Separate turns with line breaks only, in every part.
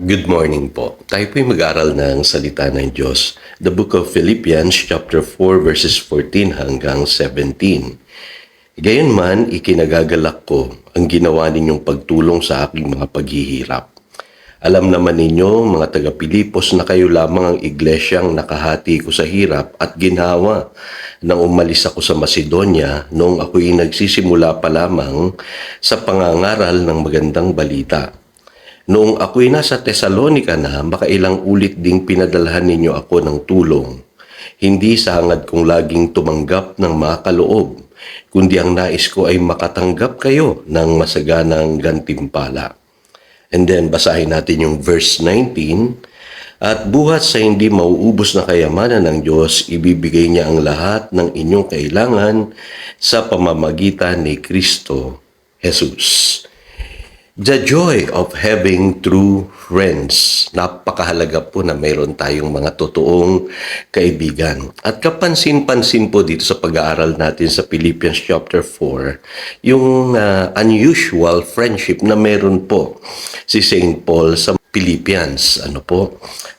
Good morning po. Tayo po'y mag-aral ng salita ng Diyos. The book of Philippians chapter 4 verses 14 hanggang 17. Gayunman, ikinagagalak ko ang ginawa ninyong pagtulong sa aking mga paghihirap. Alam naman ninyo, mga taga-Pilipos, na kayo lamang ang iglesyang nakahati ko sa hirap at ginhawa nang umalis ako sa Macedonia noong ako'y nagsisimula pa lamang sa pangangaral ng magandang balita. Noong ako'y nasa Tesalonica na, makailang ulit ding pinadalhan ninyo ako ng tulong. Hindi sa hangad kong laging tumanggap ng makaloob, kundi ang nais ko ay makatanggap kayo ng masaganang gantimpala. And then, basahin natin yung verse 19. At buhat sa hindi mauubos na kayamanan ng Diyos, ibibigay niya ang lahat ng inyong kailangan sa pamamagitan ni Kristo Jesus. The joy of having true friends. Napakahalaga po na mayroon tayong mga totoong kaibigan. At kapansin-pansin po dito sa pag-aaral natin sa Philippians chapter 4, yung unusual friendship na meron po si St. Paul sa Philippians.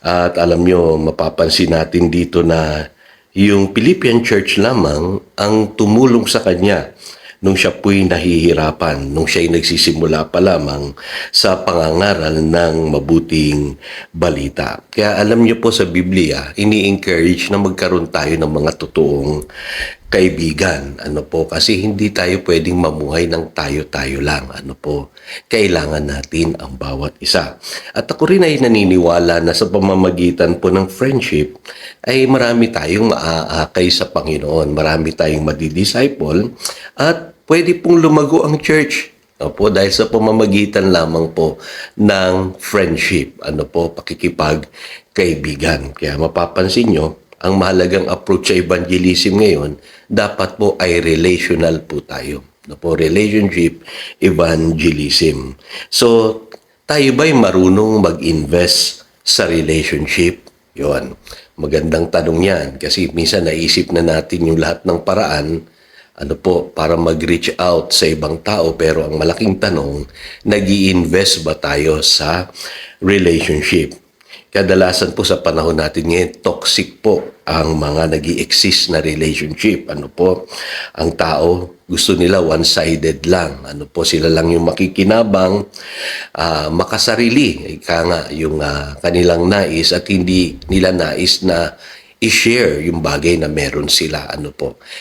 At alam nyo, mapapansin natin dito na yung Philippian church lamang ang tumulong sa kanya nung siya po'y nahihirapan, nung siya'y nagsisimula pa lamang sa pangangaral ng mabuting balita. Kaya alam niyo po sa Biblia, ini-encourage na magkaroon tayo ng mga totoong kaibigan. Kasi hindi tayo pwedeng mamuhay ng tayo-tayo lang. Kailangan natin ang bawat isa. At ako rin ay naniniwala na sa pamamagitan po ng friendship ay marami tayong maaakay sa Panginoon. Marami tayong madidisciple at pwede pong lumago ang church. Dahil sa pamamagitan lamang po ng friendship. Pakikipagkaibigan. Kaya mapapansin nyo, ang mahalagang approach sa evangelism ngayon, dapat po ay relational po tayo. Relationship evangelism. So, tayo ba'y marunong mag-invest sa relationship? Yun. Magandang tanong yan. Kasi minsan naisip na natin yung lahat ng paraan para mag-reach out sa ibang tao. Pero ang malaking tanong, nag-i-invest ba tayo sa relationship? Kadalasan po sa panahon natin ngayon, toxic po ang mga nag-i-exist na relationship. Ang tao, gusto nila one-sided lang. Sila lang yung makikinabang, makasarili. Ika nga, yung kanilang nais at hindi nila nais na i-share yung bagay na meron sila.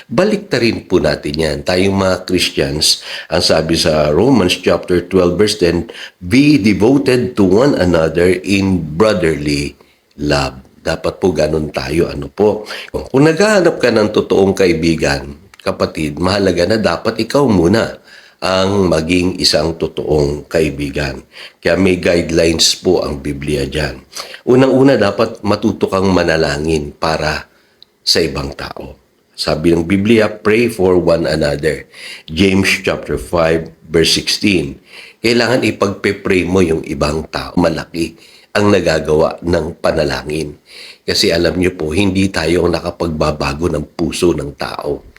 Balik na rin po natin yan. Tayong mga Christians, ang sabi sa Romans chapter 12 verse 10, be devoted to one another in brotherly love. Dapat po ganun tayo. Kung naghahanap ka ng totoong kaibigan, kapatid, mahalaga na dapat ikaw muna ang maging isang totoong kaibigan. Kaya may guidelines po ang Biblia dyan. Unang-una, dapat matuto kang manalangin para sa ibang tao. Sabi ng Biblia, pray for one another. James chapter 5 verse 16. Kailangan ipagpe-pray mo yung ibang tao. Malaki ang nagagawa ng panalangin. Kasi alam niyo po, hindi tayo nakapagbabago ng puso ng tao.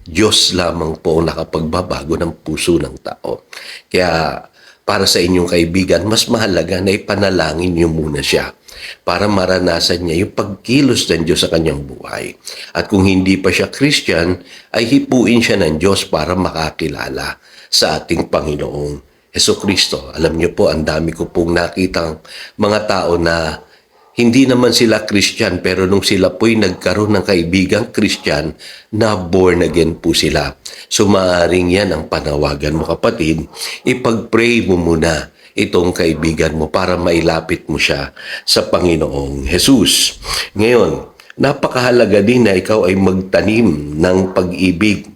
Diyos lamang po ang nakapagbabago ng puso ng tao. Kaya para sa inyong kaibigan, mas mahalaga na ipanalangin niyo muna siya para maranasan niya yung pagkilos ng Diyos sa kanyang buhay. At kung hindi pa siya Christian, ay hipuin siya ng Diyos para makakilala sa ating Panginoong Hesukristo. Alam niyo po, ang dami ko pong nakitang mga tao na hindi naman sila Christian, pero nung sila po'y nagkaroon ng kaibigang Christian, na born again po sila. So maaaring yan ang panawagan mo, kapatid. Ipag-pray mo muna itong kaibigan mo para mailapit mo siya sa Panginoong Jesus. Ngayon, napakahalaga din na ikaw ay magtanim ng pag-ibig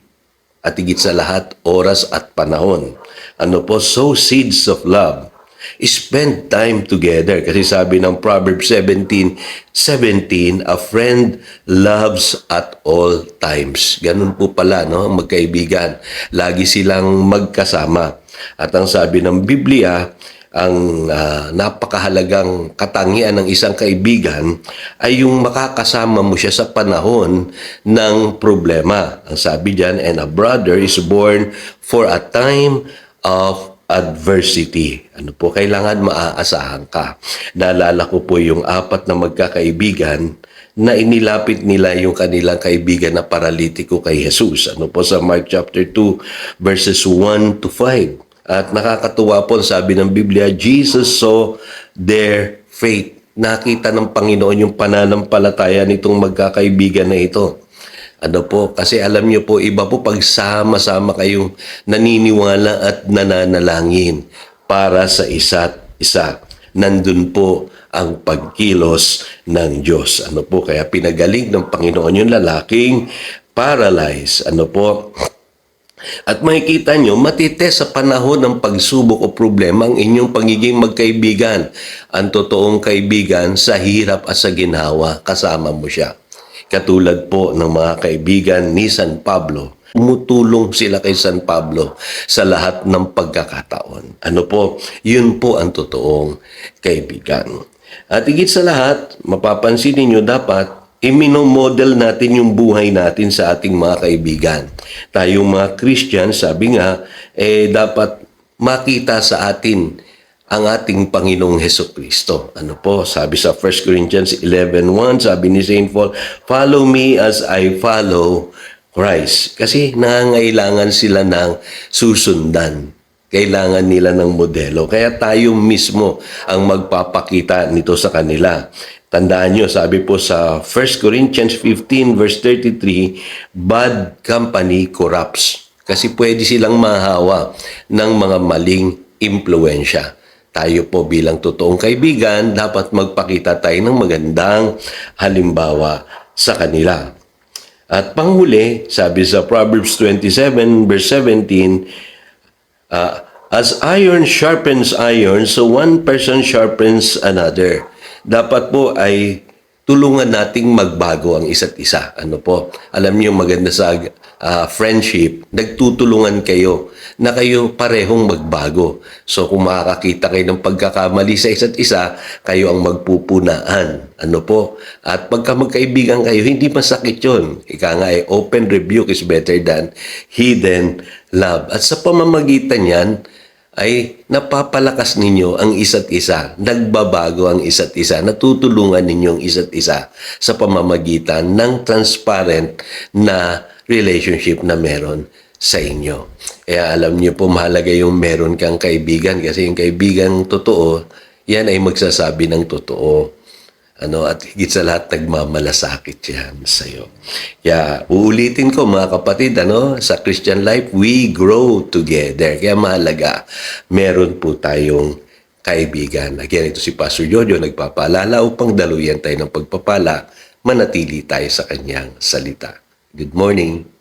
at higit sa lahat, oras at panahon. Sow seeds of love. Spend time together. Kasi sabi ng Proverbs 17:17, a friend loves at all times. Ganun po pala, magkaibigan. Lagi silang magkasama. At ang sabi ng Biblia, ang napakahalagang katangian ng isang kaibigan ay yung makakasama mo siya sa panahon ng problema. Ang sabi diyan, and a brother is born for a time of adversity. Ano po, kailangan maaasahan ka. Naalala ko po yung 4 na magkakaibigan na inilapit nila yung kanilang kaibigan na paralitiko kay Jesus. Ano po sa Mark chapter 2 verses 1 to 5. At nakakatuwa po, sabi ng Biblia, Jesus saw their faith. Nakita ng Panginoon yung pananampalataya nitong magkakaibigan na ito. Ano po, kasi alam niyo po, iba po pag sama-sama kayong naniniwala at nananalangin para sa isa't isa. Nandun po ang pagkilos ng Diyos. Ano po, kaya pinagaling ng Panginoon yung lalaking paralyzed. Ano po, at makikita nyo, matitest sa panahon ng pagsubok o problema ang inyong pagiging magkaibigan. Ang totoong kaibigan sa hirap at sa ginhawa, kasama mo siya. Katulad po ng mga kaibigan ni San Pablo. Tumutulong sila kay San Pablo sa lahat ng pagkakataon. Ano po? Yun po ang totoong kaibigan. At higit sa lahat, mapapansin ninyo dapat iminomodel natin yung buhay natin sa ating mga kaibigan. Tayong mga Christian, sabi nga, dapat makita sa atin ang ating Panginoong Hesukristo. Ano po? Sabi sa 1 Corinthians 11:1, sabi ni St. Paul, "Follow me as I follow Christ." Kasi nangangailangan sila ng susundan. Kailangan nila ng modelo. Kaya tayo mismo ang magpapakita nito sa kanila. Tandaan nyo, sabi po sa 1 Corinthians 15 verse 33, bad company corrupts. Kasi pwede silang mahawa ng mga maling impluensya. Tayo po bilang totoong kaibigan, dapat magpakita tayo ng magandang halimbawa sa kanila. At panghuli, sabi sa Proverbs 27 verse 17, as iron sharpens iron, so one person sharpens another. Dapat po ay tulungan nating magbago ang isa't isa. Ano po? Alam niyo, maganda sa friendship, nagtutulungan kayo na kayo parehong magbago. So kung makakakita kayo ng pagkakamali sa isa't isa, kayo ang magpupunaan. Ano po? At pagka magkaibigan kayo, hindi masakit yun. Ika nga open rebuke is better than hidden love. At sa pamamagitan yan, ay napapalakas ninyo ang isa't isa, nagbabago ang isa't isa, natutulungan ninyo ang isa't isa sa pamamagitan ng transparent na relationship na meron sa inyo. Kaya alam niyo po, mahalaga yung meron kang kaibigan kasi yung kaibigan totoo, yan ay magsasabi ng totoo. At higit sa lahat, nagmamalasakit yan sa'yo. Kaya uulitin ko mga kapatid, sa Christian life, we grow together. Kaya mahalaga, meron po tayong kaibigan. Again, ito si Pastor Jojo, nagpapaalala upang daluyan tayo ng pagpapala, manatili tayo sa kanyang salita. Good morning.